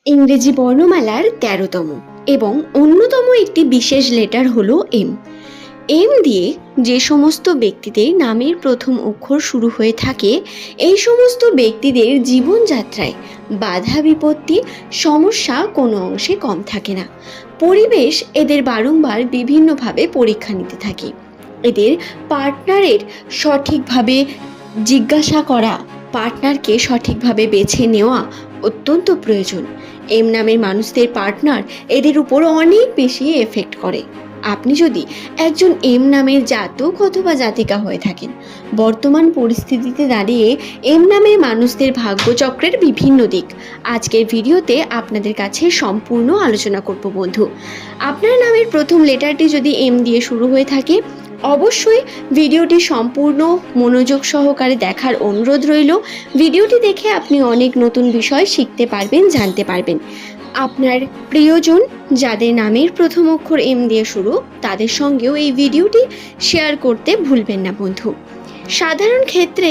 ইংরেজি বর্ণমালার ১৩তম এবং অন্যতম একটি বিশেষ লেটার হলো এম। এম দিয়ে যে সমস্ত ব্যক্তিদের নামের প্রথম অক্ষর শুরু হয়ে থাকে, এই সমস্ত ব্যক্তিদের জীবনযাত্রায় বাধা বিপত্তি সমস্যা কোনো অংশে কম থাকে না। পরিবেশ এদের বারংবার বিভিন্নভাবে পরীক্ষা নিতে থাকে। এদের পার্টনারের সঠিকভাবে জিজ্ঞাসা করা, পার্টনারকে সঠিকভাবে বেছে নেওয়া অত্যন্ত প্রয়োজন। এম নামের মানুষদের পার্টনার এদের উপর অনেক বেশি এফেক্ট করে। আপনি যদি একজন এম নামের জাতক অথবা জাতিকা হয়ে থাকেন, বর্তমান পরিস্থিতিতে দাঁড়িয়ে এম নামের মানুষদের ভাগ্যচক্রের বিভিন্ন দিক আজকের ভিডিওতে আপনাদের কাছে সম্পূর্ণ আলোচনা করব বন্ধু। আপনার নামের প্রথম লেটারটি যদি এম দিয়ে শুরু হয়ে থাকে, অবশ্যই ভিডিওটি সম্পূর্ণ মনোযোগ সহকারে দেখার অনুরোধ রইল। ভিডিওটি দেখে আপনি অনেক নতুন বিষয় শিখতে পারবেন, জানতে পারবেন। আপনার প্রিয়জন যাদের নামের প্রথম অক্ষর এম দিয়ে শুরু, তাদের সঙ্গেও এই ভিডিওটি শেয়ার করতে ভুলবেন না বন্ধু। সাধারণ ক্ষেত্রে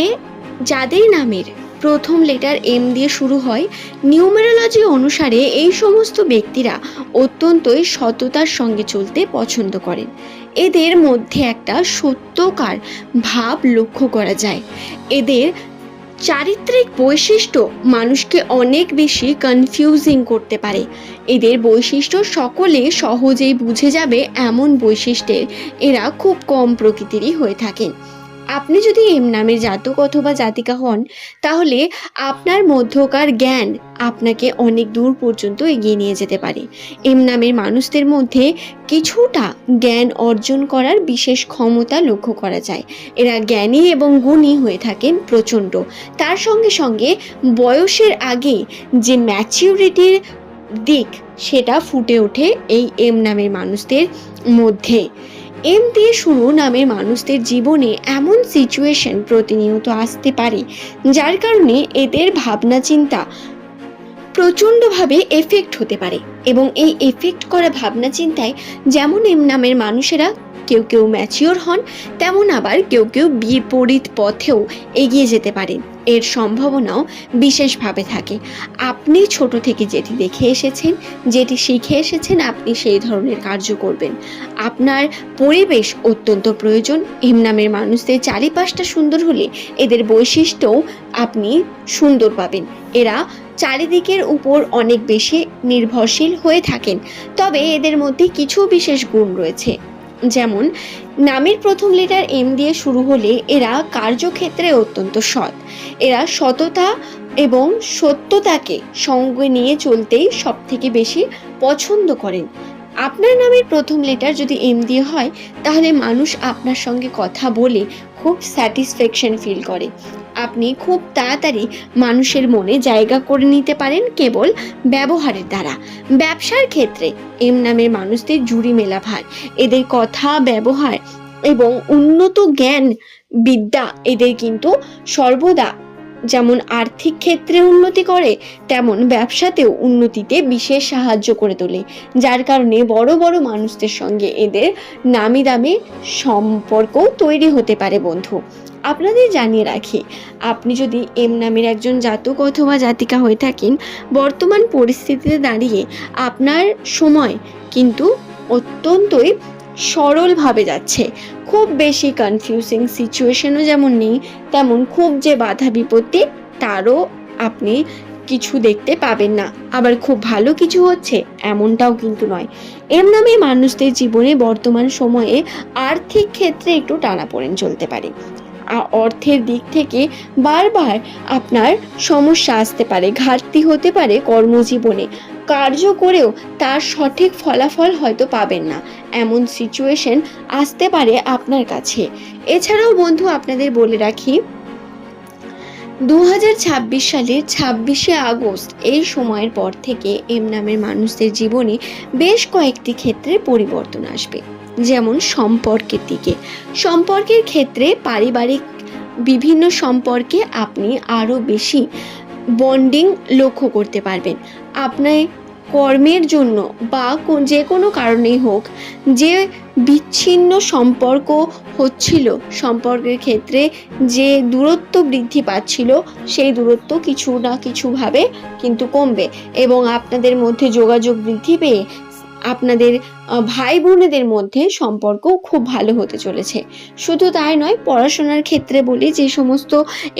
যাদের নামের প্রথম লেটার এম দিয়ে শুরু হয়, নিউমেরোলজি অনুসারে এই সমস্ত ব্যক্তিরা অত্যন্তই সততার সঙ্গে চলতে পছন্দ করেন। এদের মধ্যে একটা সত্যকার ভাব লক্ষ্য করা যায়। এদের চারিত্রিক বৈশিষ্ট্য মানুষকে অনেক বেশি কনফিউজিং করতে পারে। এদের বৈশিষ্ট্য সকলে সহজেই বুঝে যাবে এমন বৈশিষ্ট্যের এরা খুব কম প্রকৃতিরই হয়ে থাকেন। আপনি যদি এম নামের জাতক অথবা জাতিকা হন, তাহলে আপনার মধ্যকার জ্ঞান আপনাকে অনেক দূর পর্যন্ত এগিয়ে নিয়ে যেতে পারে। এম নামের মানুষদের মধ্যে কিছুটা জ্ঞান অর্জন করার বিশেষ ক্ষমতা লক্ষ্য করা যায়। এরা জ্ঞানী এবং গুণী হয়ে থাকেন প্রচণ্ড। তার সঙ্গে সঙ্গে বয়সের আগে যে ম্যাচিউরিটির দিক, সেটা ফুটে ওঠে এই এম নামের মানুষদের মধ্যে। এম দিয়ে শুরু নামের মানুষদের জীবনে এমন সিচুয়েশন প্রতিনিয়ত আসতে পারে, যার কারণে এদের ভাবনা চিন্তা প্রচণ্ডভাবে এফেক্ট হতে পারে। এবং এই এফেক্ট করা ভাবনা চিন্তায় যেমন এম নামের মানুষেরা কেউ কেউ ম্যাচিওর হন, তেমন আবার কেউ কেউ বিপরীত পথেও এগিয়ে যেতে পারেন। এর সম্ভাবনাও বিশেষভাবে থাকে। আপনি ছোট থেকে যেটি দেখে এসেছেন, যেটি শিখে এসেছেন, আপনি সেই ধরনের কার্য করবেন। আপনার পরিবেশ অত্যন্ত প্রয়োজন। এম নামের মানুষদের চারিপাশটা সুন্দর হলে এদের বৈশিষ্ট্যও আপনি সুন্দর পাবেন। এরা চারিদিকের উপর অনেক বেশি নির্ভরশীল হয়ে থাকেন। তবে এদের মধ্যে কিছু বিশেষ গুণ রয়েছে, যেমন নামের প্রথম লেটার এম দিয়ে শুরু হলে এরা কার্যক্ষেত্রে অত্যন্ত সৎ। এরা সততা এবং সত্যতাকে সঙ্গে নিয়ে চলতেই সব থেকে বেশি পছন্দ করেন। আপনার নামের প্রথম লেটার যদি এম দিয়ে হয়, তাহলে মানুষ আপনার সঙ্গে কথা বলে খুব স্যাটিসফ্যাকশন ফিল করে। আপনি খুব তাড়াতাড়ি মানুষের মনে জায়গা করে নিতে পারেন কেবল ব্যবহারের দ্বারা। ব্যবসার ক্ষেত্রে এম নামের মানুষদের জুড়ি মেলা ভার। এদের কথা, ব্যবহার এবং উন্নত জ্ঞান বিদ্যা এদের কিন্তু সর্বদা যেমন আর্থিক ক্ষেত্রে উন্নতি করে, তেমন ব্যবসাতেও উন্নতিতে বিশেষ সাহায্য করে তোলে। যার কারণে বড় বড় মানুষদের সঙ্গে এদের নামি দামি সম্পর্ক তৈরি হতে পারে বন্ধু। আপনাদের জানিয়ে রাখি, আপনি যদি এম নামের একজন জাতক অথবা জাতিকা হয়ে থাকেন, বর্তমান পরিস্থিতিতে দাঁড়িয়ে আপনার সময় কিন্তু অত্যন্তই সরলভাবে যাচ্ছে। খুব বেশি কনফিউজিং সিচুয়েশনও যেমন নেই, তেমন খুব যে বাধা বিপত্তি তারও আপনি কিছু দেখতে পাবেন না। আবার খুব ভালো কিছু হচ্ছে এমনটাও কিন্তু নয়। এম নামে মানুষদের জীবনে বর্তমান সময়ে আর্থিক ক্ষেত্রে একটু টানাপোড়েন চলতে পারে। অর্থের দিক থেকে বারবার আপনার সমস্যা আসতে পারে, ঘাটতি হতে পারে কর্মজীবনে। কার্য করেও তার সঠিক ফলাফল হয়তো পাবেন না, এমন সিচুয়েশন আসতে পারে আপনার কাছে। এছাড়াও বন্ধু আপনাদের বলে রাখি, 2026 সালের 26শে আগস্ট এই সময়ের পর থেকে এম নামের মানুষদের জীবনে বেশ কয়েকটি ক্ষেত্রে পরিবর্তন আসবে। যেমন সম্পর্কের দিকে, সম্পর্কের ক্ষেত্রে পারিবারিক বিভিন্ন সম্পর্কে আপনি আরও বেশি বন্ডিং লক্ষ্য করতে পারবেন। আপনি কর্মের জন্য বা যে কোনো কারণেই হোক যে বিচ্ছিন্ন সম্পর্ক হচ্ছিল, সম্পর্কের ক্ষেত্রে যে দূরত্ব বৃদ্ধি পাচ্ছিল, সেই দূরত্ব কিছু না কিছুভাবে কিন্তু কমবে এবং আপনাদের মধ্যে যোগাযোগ বৃদ্ধি পেয়ে আপনাদের ভাই বোনেদের মধ্যে সম্পর্ক খুব ভালো হতে চলেছে। শুধু তাই নয়, পড়াশোনার ক্ষেত্রে বলি, যে সমস্ত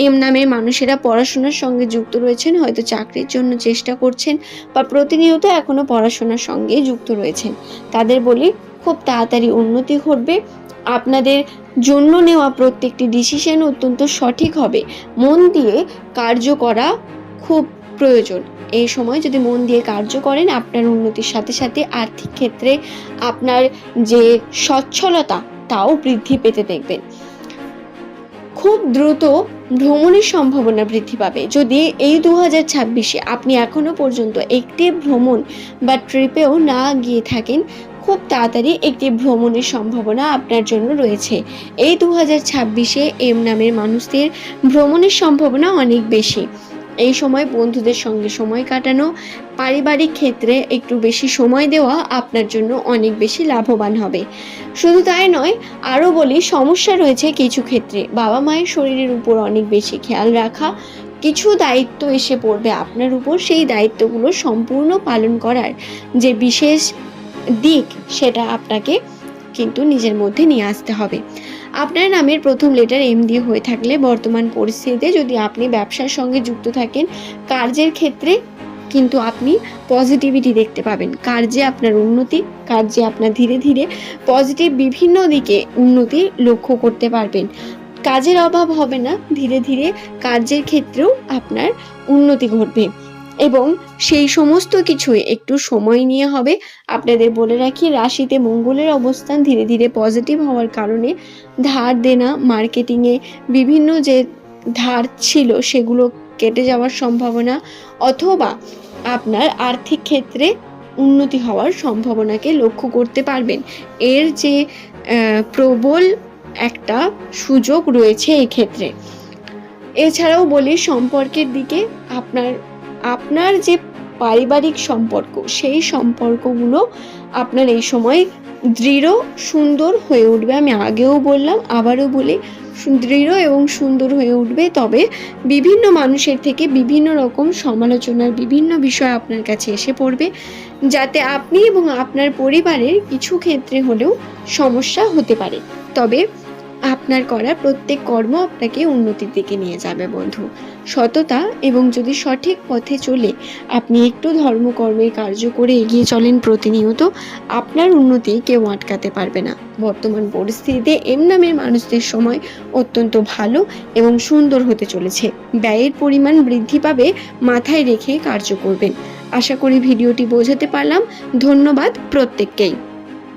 এম নামের মানুষেরা পড়াশোনার সঙ্গে যুক্ত রয়েছেন, হয়তো চাকরির জন্য চেষ্টা করছেন বা প্রতিনিয়ত এখনো পড়াশোনার সঙ্গে যুক্ত রয়েছেন, তাদের বলি খুব তাড়াতাড়ি উন্নতি ঘটবে। আপনাদের জন্য নেওয়া প্রত্যেকটি ডিসিশন অত্যন্ত সঠিক হবে। মন দিয়ে কার্য করা খুব প্রয়োজন। এই সময় যদি মন দিয়ে কার্য করেন, আপনার উন্নতির সাথে সাথে আর্থিক ক্ষেত্রে আপনার যে সচ্ছলতা তাও বৃদ্ধি পেতে দেখবেন। খুব দ্রুত ভ্রমণের সম্ভাবনা বৃদ্ধি পাবে। যদি এই 2026-এ আপনি এখনো পর্যন্ত একটি ভ্রমণ বা ট্রিপেও না গিয়ে থাকেন, খুব তাড়াতাড়ি একটি ভ্রমণের সম্ভাবনা আপনার জন্য রয়েছে। এই 2026-এ এম নামের মানুষদের ভ্রমণের সম্ভাবনা অনেক বেশি। এই সময় বন্ধুদের সঙ্গে সময় কাটানো, পারিবারিক ক্ষেত্রে একটু বেশি সময় দেওয়া আপনার জন্য অনেক বেশি লাভবান হবে। শুধু তাই নয়, আরও বলি, সমস্যা রয়েছে কিছু ক্ষেত্রে। বাবা মায়ের শরীরের উপর অনেক বেশি খেয়াল রাখা, কিছু দায়িত্ব এসে পড়বে আপনার উপর। সেই দায়িত্বগুলো সম্পূর্ণ পালন করার যে বিশেষ দিক, সেটা আপনাকে কিন্তু নিজের মধ্যে নিয়ে আসতে হবে। আপনার নামের প্রথম লেটার এম দিয়ে হয়ে থাকলে বর্তমান পরিস্থিতিতে যদি আপনি ব্যবসার সঙ্গে যুক্ত থাকেন, কার্যের ক্ষেত্রে কিন্তু আপনি পজিটিভিটি দেখতে পাবেন। কার্যে আপনার উন্নতি, কার্যে আপনার ধীরে ধীরে পজিটিভ বিভিন্ন দিকে উন্নতি লক্ষ্য করতে পারবেন। কাজের অভাব হবে না, ধীরে ধীরে কার্যের ক্ষেত্রেও আপনার উন্নতি ঘটবে এবং সেই সমস্ত কিছুই একটু সময় নিয়ে হবে। আপনাদের বলে রাখি, রাশিতে মঙ্গলের অবস্থান ধীরে ধীরে পজিটিভ হওয়ার কারণে ধার দেনা, মার্কেটিংয়ে বিভিন্ন যে ধার ছিল সেগুলো কেটে যাওয়ার সম্ভাবনা, অথবা আপনার আর্থিক ক্ষেত্রে উন্নতি হওয়ার সম্ভাবনাকে লক্ষ্য করতে পারবেন। এর যে প্রবল একটা সুযোগ রয়েছে এই ক্ষেত্রে। এছাড়াও বলি, সম্পর্কের দিকে আপনার যে পারিবারিক সম্পর্ক, সেই সম্পর্কগুলো আপনার এই সময় দৃঢ় সুন্দর হয়ে উঠবে। আমি আগেও বললাম, আবারও বলি, দৃঢ় এবং সুন্দর হয়ে উঠবে। তবে বিভিন্ন মানুষের থেকে বিভিন্ন রকম সমালোচনার বিভিন্ন বিষয় আপনার কাছে এসে পড়বে, যাতে আপনি এবং আপনার পরিবারের কিছু ক্ষেত্রে হলেও সমস্যা হতে পারে। তবে আপনার করা প্রত্যেক কর্ম আপনাকে উন্নতির দিকে নিয়ে যাবে বন্ধু। সততা এবং যদি সঠিক পথে চলে আপনি একটু ধর্মকর্মের কার্য করে এগিয়ে চলেন প্রতিনিয়ত, আপনার উন্নতি কেউ আটকাতে পারবে না। বর্তমান পরিস্থিতিতে এম নামের মানুষদের সময় অত্যন্ত ভালো এবং সুন্দর হতে চলেছে। ব্যয়ের পরিমাণ বৃদ্ধি পাবে, মাথায় রেখে কার্য করবেন। আশা করি ভিডিওটি বোঝাতে পারলাম। ধন্যবাদ প্রত্যেককেই।